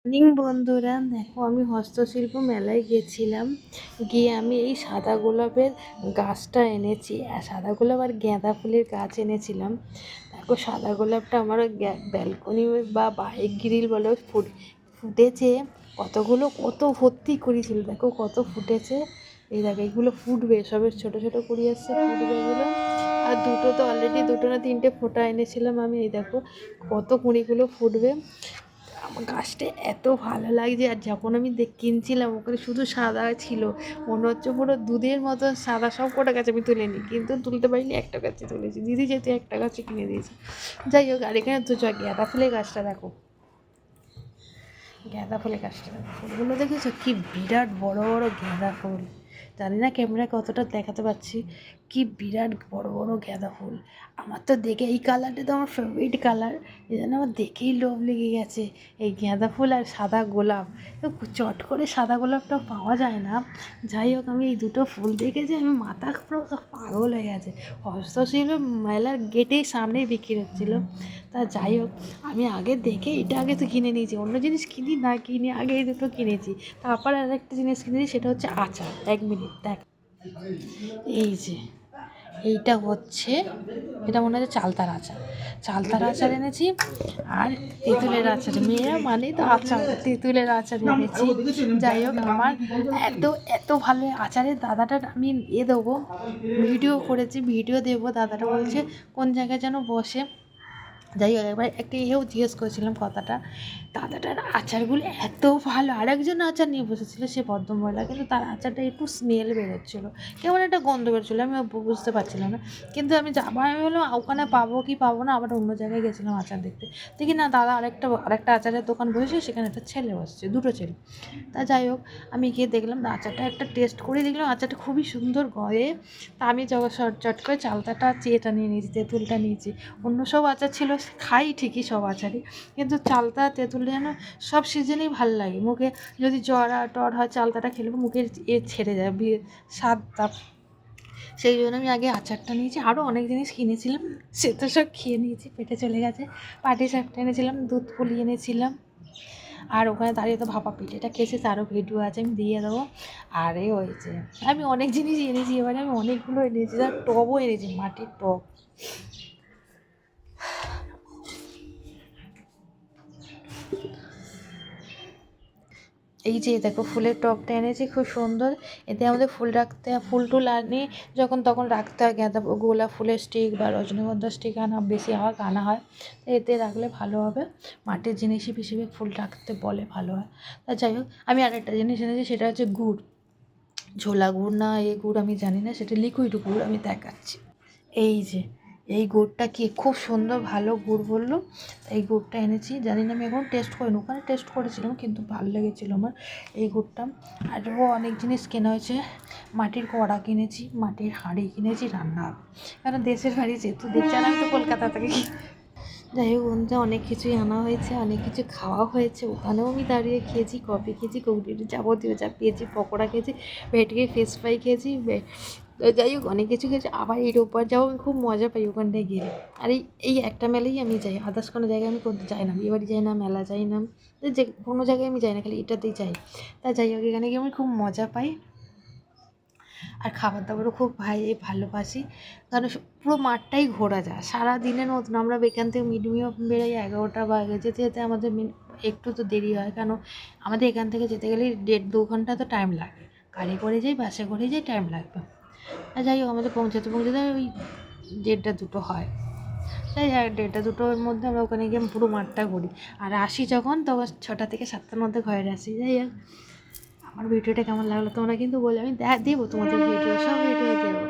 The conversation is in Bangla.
মর্নিং বন্ধুরা, দেখো আমি হস্তশিল্প মেলায় গেছিলাম। গিয়ে আমি এই সাদা গোলাপের গাছটা এনেছি, আর সাদা গোলাপ আর গাঁদা ফুলের গাছ এনেছিলাম। দেখো সাদা গোলাপটা আমার ব্যালকনি বা বাইক গ্রিল বলে ফুটেছে। কত ভর্তি করেছিল, দেখো কত ফুটেছে। এই দেখো এগুলো ফুটবে, সবে ছোটো ছোটো কুড়ি আসছে, ফুটবে এগুলো। আর দুটো তো অলরেডি, দুটো না তিনটে ফোঁটা এনেছিলাম আমি। এই দেখো কত কুঁড়িগুলো ফুটবে। আমার গাছটা এত ভালো লাগছে, আর যখন আমি কিনছিলাম ওখানে শুধু সাদা ছিল, মনে হচ্ছে পুরো দুধের মতো সাদা। সব কটা গাছ আমি তুলে নিই, কিন্তু তুলতে পারিনি, একটা গাছে তুলেছি। দিদি যেহেতু একটা গাছে কিনে দিয়েছি। যাই হোক, আর এখানে তো গাঁদা ফুলের গাছটা দেখো, গাঁদা ফুলের গাছটা দেখো, ফুলগুলো দেখেছো কি বিরাট বড় বড় গাঁদা ফুল। জানি না ক্যামেরায় কতটা দেখাতে পাচ্ছি, কি বিরাট বড় বড় গাঁদা ফুল। আমার তো দেখে এই কালারটা তো আমার ফেভারিট কালার, এই জন্য আমার দেখেই লোভ লেগে গেছে। এই গাঁদা ফুল আর সাদা গোলাপ, চট করে সাদা গোলাপটা পাওয়া যায় না। যাই হোক, আমি এই দুটো ফুল দেখেছি, আমি মাথা পুরো পাগল হয়ে গেছে। হস্তশিল্প মেলার গেটেই সামনেই বিক্রি হচ্ছিলো। তা যাই হোক, আমি আগে দেখে এটা আগে তো কিনে নিয়েছি, অন্য জিনিস কিনি না কিনে আগে এই দুটো কিনেছি। তারপর আর একটা জিনিস কিনেছি, সেটা হচ্ছে আচার। 1 মিনিট দেখ, এই যে এইটা হচ্ছে, এটা মনে হচ্ছে চালতার আচার। চালতার আচার এনেছি, আর তেঁতুলের আচার। মেয়েরা মানে তো আচার, তেঁতুলের আচার এনেছি। যাই হোক, আমার এত এত ভালো আচারের দাদাটা আমি দেবো, ভিডিও করেছি, ভিডিও দেবো। দাদাটা বলছে কোন জায়গায় যেন বসে। যাই হোক, একবার একটা জিজ্ঞেস করেছিলাম কথাটা। দাদাটার আচারগুলো এত ভালো। আরেকজন আচার নিয়ে বসেছিল, সে ভদ্রমহিলা, কিন্তু তার আচারটা একটু স্মেল বেরোচ্ছিলো, কেমন একটা গন্ধ বেরোচ্ছিলো, আমি বুঝতে পারছিলাম না। কিন্তু আমি যাবার, আমি বললাম ওখানে পাবো কি পাবো না। আবার অন্য জায়গায় গেছিলাম আচার দেখতে, দেখি না দাদা আরেকটা আচারের দোকান বসেছে, সেখানে একটা ছেলে বসছে, দুটো ছেলে। তা যাই হোক, আমি গিয়ে দেখলাম আচারটা, একটা টেস্ট করে দেখলাম আচারটা খুবই সুন্দর গয়ে। তা আমি চট করে চালতাটা চেয়েটা নিয়ে নিয়েছি, তেঁতুলটা নিয়েছি। অন্য সব আচার ছিল, খাই ঠিকই সব আচারই, কিন্তু চালতা তেঁতুল যেন সব সিজনেই ভালো লাগে। মুখে যদি জ্বর আর টর হয়, চালতাটা খেলে মুখের ছেড়ে যায়, স্বাদটা। সেই জন্য আমি আগে আচারটা নিয়েছি, আরও অনেক জিনিস কিনেছিলাম, সে তো সব খেয়ে নিয়েছি, পেটে চলে গেছে। পাটিসাপটা এনেছিলাম, দুধ পুলি এনেছিলাম, আর ওখানে দাঁড়িয়ে তো ভাপা পিঠেটা খেয়েছে, তারও ভিডিও আছে, আমি দিয়ে দেবো। আর এই হয়েছে, আমি অনেক জিনিস এনেছি, এবারে আমি অনেকগুলো এনেছি। আর টবও এনেছি, মাটির টব। এই যে দেখো ফুলের টবটা এনেছি, খুব সুন্দর। এতে আমাদের ফুল টুল আনি যখন তখন রাখতে হয়। গোলাপ ফুলের স্টিক বা রজনীগন্ধা স্টিক বেশি আনা হয়, এতে রাখলে ভালো হবে। মাটির জিনিসই বেশিরভাগ ফুল রাখতে বলে, ভালো হয়। তা যাই হোক, আমি আরেকটা জিনিস এনেছি, সেটা হচ্ছে গুড়। ঝোলা গুড় না এই গুড় আমি জানি না, সেটা লিকুইড গুড়, আমি দেখাচ্ছি। এই যে এই গুড়টা কি খুব সুন্দর ভালো গুড় বললো, এই গুড়টা এনেছি। জানি না, আমি এখন টেস্ট করিনি, ওখানে টেস্ট করেছিলাম, কিন্তু ভালো লেগেছিলো আমার এই গুড়টা। আরও অনেক জিনিস কেনা হয়েছে, মাটির কড়া কিনেছি, মাটির হাঁড়ি কিনেছি, রান্না হবে, কারণ দেশের বাড়ি যেহেতু দেখছি, আর আমি তো কলকাতা থেকে। যাই হোক বন্ধুরা, অনেক কিছুই আনা হয়েছে, অনেক কিছু খাওয়া হয়েছে। ওখানেও আমি দাঁড়িয়ে খেয়েছি, কফি খেয়েছি, কৌটিটি যাবতীয় যা পেয়েছি, পকোড়া খেয়েছি, ভেটকি ফিশ ফ্রাই খেয়েছি। যাই হোক, অনেক কিছু খেয়েছি। আবার এর ওপর যাও, আমি খুব মজা পাই ওখানটায় গেলে। আর এই একটা মেলাই আমি যাই, আদার্স কোনো জায়গায় আমি করতে যাই না, বিয়ে বাড়ি যাই না, মেলা যাই না, যে কোনো জায়গায় আমি যাই না, খালি এটাতেই যাই। তা যাই হোক, এখানে গিয়ে আমি খুব মজা পাই, আর খাবার দাবারও খুব ভালোবাসি। কারণ পুরো মাঠটাই ঘোরা যায় সারা দিনের মতন। আমরা এখান থেকে মিনিমাম বেরোই 11টা বাজে, যেতে যেতে আমাদের একটু তো দেরি হয়, কেন আমাদের এখান থেকে যেতে গেলে 1.5-2 ঘন্টা তো টাইম লাগে। গাড়ি করে যাই, বাসে করে যাই, টাইম লাগবে। আর যাই হোক, আমাদের পৌঁছাতে ওই 1:30-2 হয়। তাই 1:30-2টোর মধ্যে আমরা ওখানে গিয়ে পুরো মাঠটা ঘুরি। আর আসি যখন, তখন 6টা থেকে 7টার মধ্যে ঘরে আসি। যাই হোক, আমার ভিডিওটা কেমন লাগলো তোমরা কিন্তু বলে, আমি দেবো তোমাদের ভিডিও, সব ভিডিও দেবো।